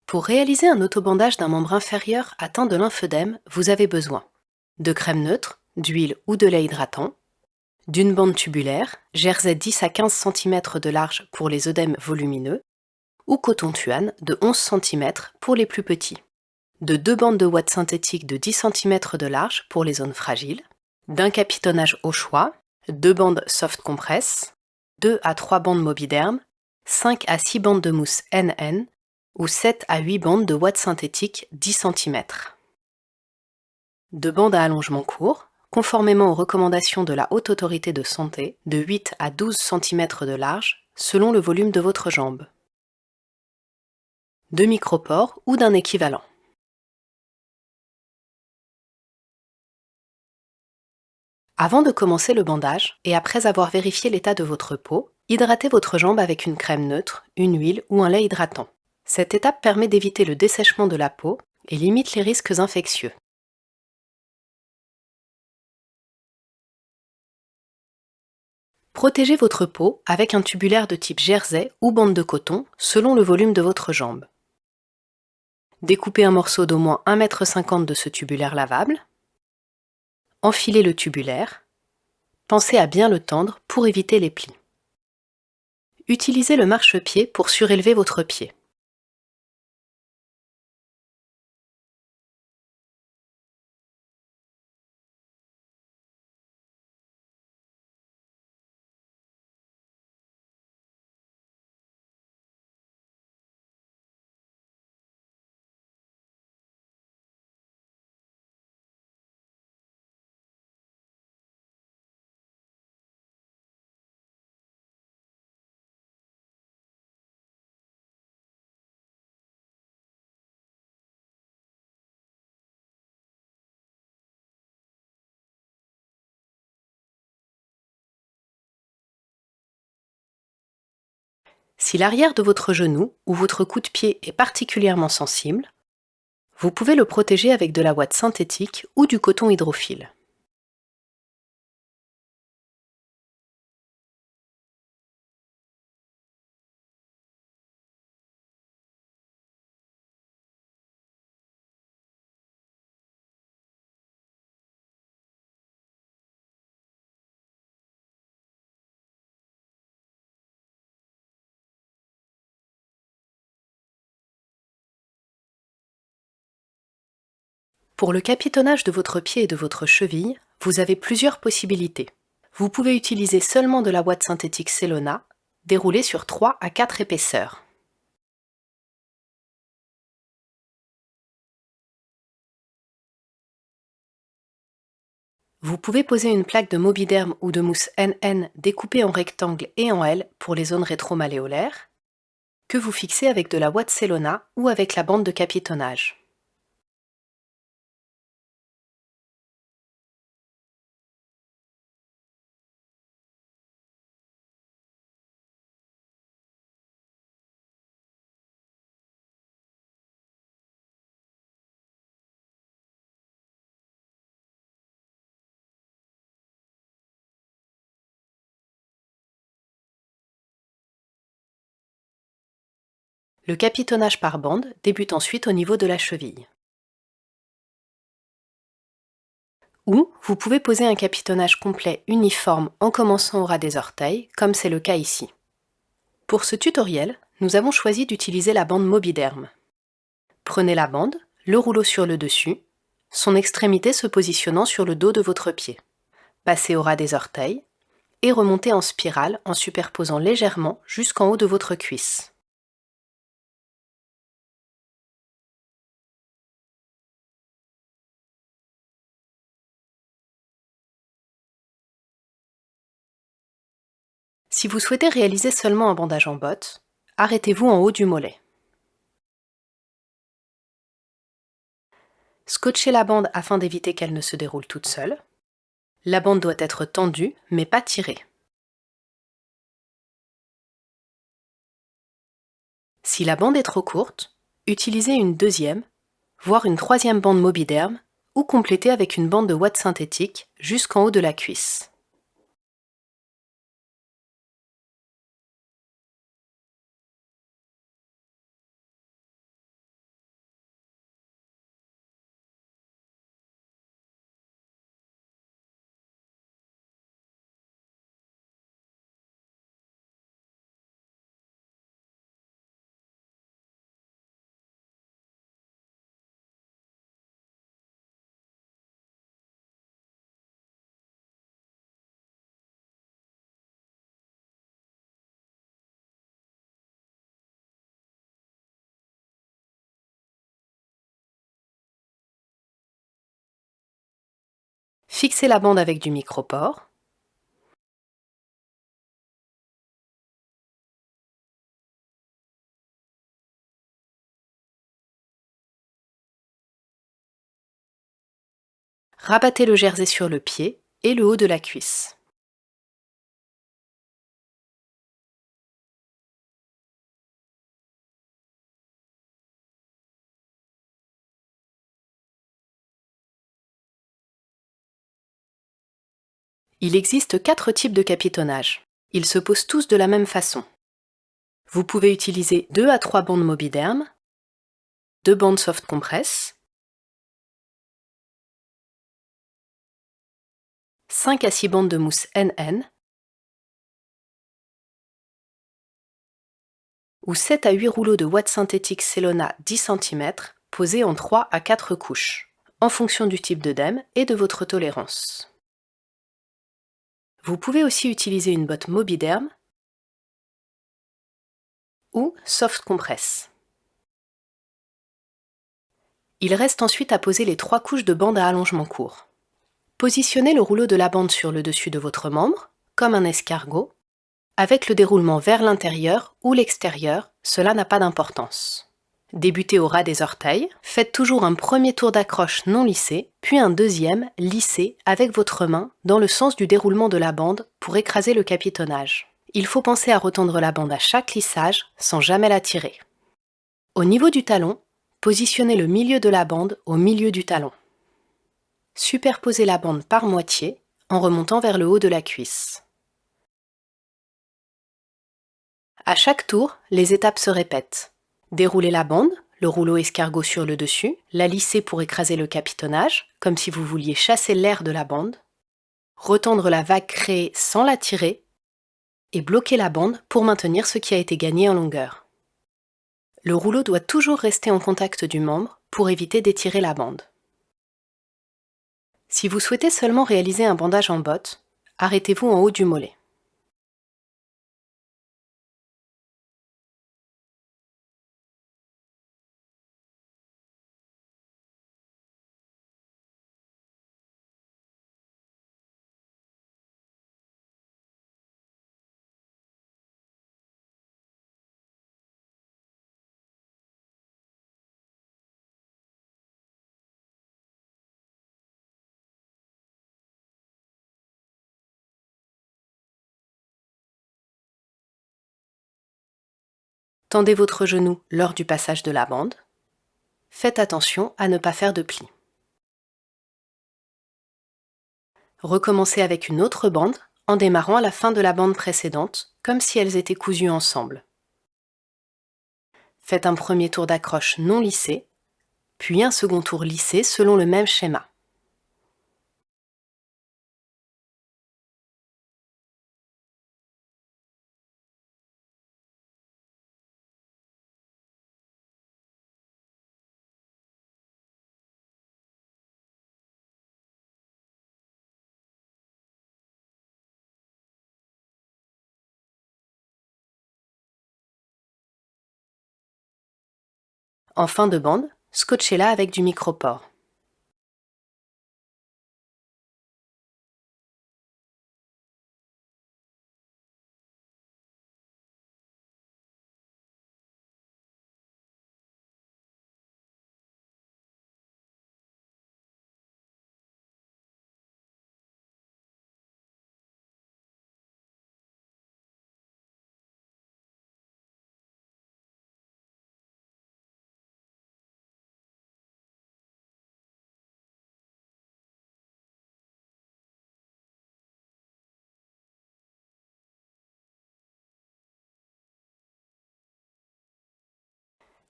Pour réaliser un autobandage d'un membre inférieur atteint de lymphœdème, vous avez besoin de crème neutre, d'huile ou de lait hydratant, d'une bande tubulaire, jersey 10 à 15 cm de large pour les œdèmes volumineux, ou coton tuane de 11 cm pour les plus petits, de deux bandes de ouate synthétique de 10 cm de large pour les zones fragiles, d'un capitonnage au choix, deux bandes soft compress, 2 à 3 bandes Mobiderm, 5 à 6 bandes de mousse NN ou 7 à 8 bandes de ouate synthétique 10 cm. De bandes à allongement court, conformément aux recommandations de la Haute Autorité de Santé, de 8 à 12 cm de large, selon le volume de votre jambe. De micropores ou d'un équivalent. Avant de commencer le bandage, et après avoir vérifié l'état de votre peau, hydratez votre jambe avec une crème neutre, une huile ou un lait hydratant. Cette étape permet d'éviter le dessèchement de la peau et limite les risques infectieux. Protégez votre peau avec un tubulaire de type jersey ou bande de coton selon le volume de votre jambe. Découpez un morceau d'au moins 1,50 m de ce tubulaire lavable. Enfilez le tubulaire. Pensez à bien le tendre pour éviter les plis. Utilisez le marchepied pour surélever votre pied. Si l'arrière de votre genou ou votre coude-pied est particulièrement sensible, vous pouvez le protéger avec de la ouate synthétique ou du coton hydrophile. Pour le capitonnage de votre pied et de votre cheville, vous avez plusieurs possibilités. Vous pouvez utiliser seulement de la ouate synthétique Cellona, déroulée sur 3 à 4 épaisseurs. Vous pouvez poser une plaque de Mobiderm ou de mousse NN découpée en rectangle et en L pour les zones rétromalléolaires, que vous fixez avec de la ouate Cellona ou avec la bande de capitonnage. Le capitonnage par bande débute ensuite au niveau de la cheville. Ou vous pouvez poser un capitonnage complet uniforme en commençant au ras des orteils, comme c'est le cas ici. Pour ce tutoriel, nous avons choisi d'utiliser la bande Mobiderm. Prenez la bande, le rouleau sur le dessus, son extrémité se positionnant sur le dos de votre pied. Passez au ras des orteils et remontez en spirale en superposant légèrement jusqu'en haut de votre cuisse. Si vous souhaitez réaliser seulement un bandage en botte, arrêtez-vous en haut du mollet. Scotchez la bande afin d'éviter qu'elle ne se déroule toute seule. La bande doit être tendue, mais pas tirée. Si la bande est trop courte, utilisez une deuxième, voire une troisième bande Mobiderm, ou complétez avec une bande de ouate synthétique jusqu'en haut de la cuisse. Fixez la bande avec du micropore. Rabattez le jersey sur le pied et le haut de la cuisse. Il existe 4 types de capitonnage. Ils se posent tous de la même façon. Vous pouvez utiliser 2 à 3 bandes Mobiderm, 2 bandes Soft Compress, 5 à 6 bandes de mousse NN ou 7 à 8 rouleaux de ouate synthétique Cellona 10 cm posés en 3 à 4 couches, en fonction du type d'œdème et de votre tolérance. Vous pouvez aussi utiliser une botte Mobiderm ou Soft Compress. Il reste ensuite à poser les 3 couches de bande à allongement court. Positionnez le rouleau de la bande sur le dessus de votre membre, comme un escargot, avec le déroulement vers l'intérieur ou l'extérieur, cela n'a pas d'importance. Débutez au ras des orteils, faites toujours un premier tour d'accroche non lissé, puis un deuxième lissé avec votre main dans le sens du déroulement de la bande pour écraser le capitonnage. Il faut penser à retendre la bande à chaque lissage sans jamais la tirer. Au niveau du talon, positionnez le milieu de la bande au milieu du talon. Superposez la bande par moitié en remontant vers le haut de la cuisse. À chaque tour, les étapes se répètent. Déroulez la bande, le rouleau escargot sur le dessus, la lisser pour écraser le capitonnage, comme si vous vouliez chasser l'air de la bande, retendre la vague créée sans la tirer, et bloquer la bande pour maintenir ce qui a été gagné en longueur. Le rouleau doit toujours rester en contact du membre pour éviter d'étirer la bande. Si vous souhaitez seulement réaliser un bandage en botte, arrêtez-vous en haut du mollet. Tendez votre genou lors du passage de la bande. Faites attention à ne pas faire de plis. Recommencez avec une autre bande en démarrant à la fin de la bande précédente, comme si elles étaient cousues ensemble. Faites un premier tour d'accroche non lissé, puis un second tour lissé selon le même schéma. En fin de bande, scotchez-la avec du micropore.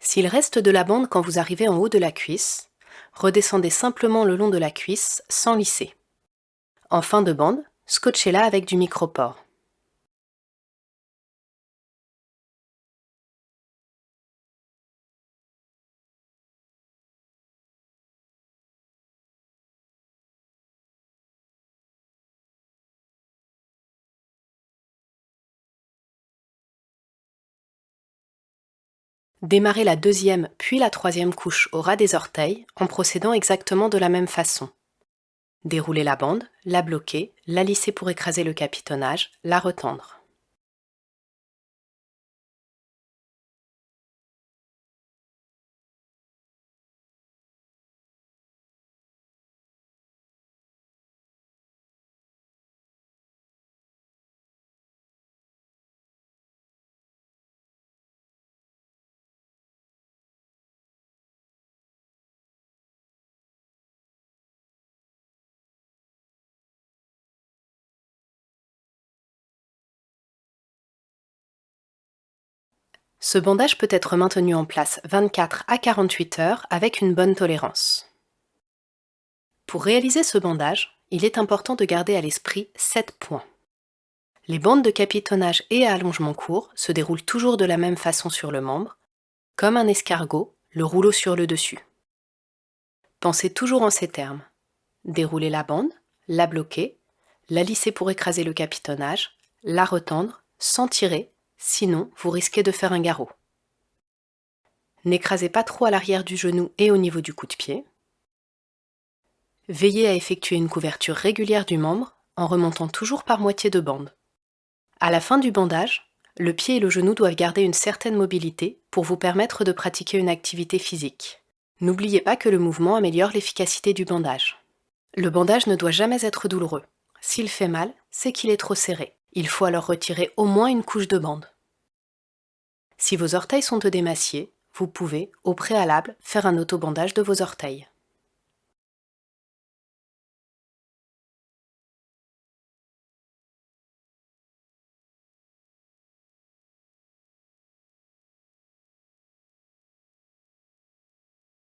S'il reste de la bande quand vous arrivez en haut de la cuisse, redescendez simplement le long de la cuisse sans lisser. En fin de bande, scotchez-la avec du micropore. Démarrez la deuxième puis la troisième couche au ras des orteils en procédant exactement de la même façon. Dérouler la bande, la bloquer, la lisser pour écraser le capitonnage, la retendre. Ce bandage peut être maintenu en place 24 à 48 heures avec une bonne tolérance. Pour réaliser ce bandage, il est important de garder à l'esprit 7 points. Les bandes de capitonnage et à allongement court se déroulent toujours de la même façon sur le membre, comme un escargot, le rouleau sur le dessus. Pensez toujours en ces termes. Dérouler la bande, la bloquer, la lisser pour écraser le capitonnage, la retendre, sans tirer, sinon vous risquez de faire un garrot. N'écrasez pas trop à l'arrière du genou et au niveau du coude-pied. Veillez à effectuer une couverture régulière du membre en remontant toujours par moitié de bande. À la fin du bandage, le pied et le genou doivent garder une certaine mobilité pour vous permettre de pratiquer une activité physique. N'oubliez pas que le mouvement améliore l'efficacité du bandage. Le bandage ne doit jamais être douloureux. S'il fait mal, c'est qu'il est trop serré. Il faut alors retirer au moins une couche de bande. Si vos orteils sont émaciés, vous pouvez, au préalable, faire un autobandage de vos orteils.